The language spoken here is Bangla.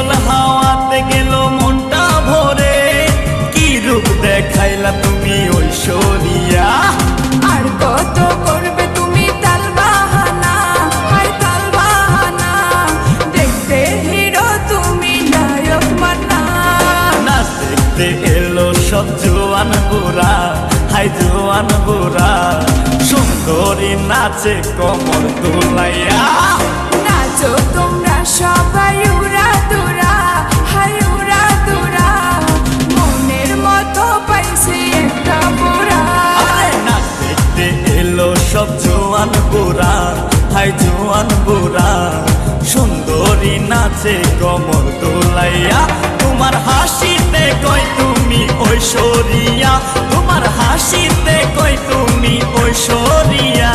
শীতল হাওয়াতে গেল মনটা ভরে, কি রূপ দেখাইলা তুমি ঐশ্বরিয়া। আর কত করবে তুমি তাল বাহানা, হাই তাল বাহানা, দেখতে হিরো তুমি নায়ক মান্না। নাচ দেখতে এলো সব জোয়ান বুড়া, হাই জোয়ান বুড়া, সুন্দরী নাচে কমর দোলাইয়া। নাচো তোমরা সবাই উড়া দুরা, হাই উড়া দুরা, মনের মতো পাইছি একটা বুড়া। নাচ দেখতে এলো সব জোয়ান বুড়া, হাই জোয়ান বুড়া, সুন্দরী নাচে কমর দোলাইয়া। তোমার হাসিতে কই তুমি ঐশ্বরিয়া, তোমার হাসিতে কই তুমি ঐশ্বরিয়া।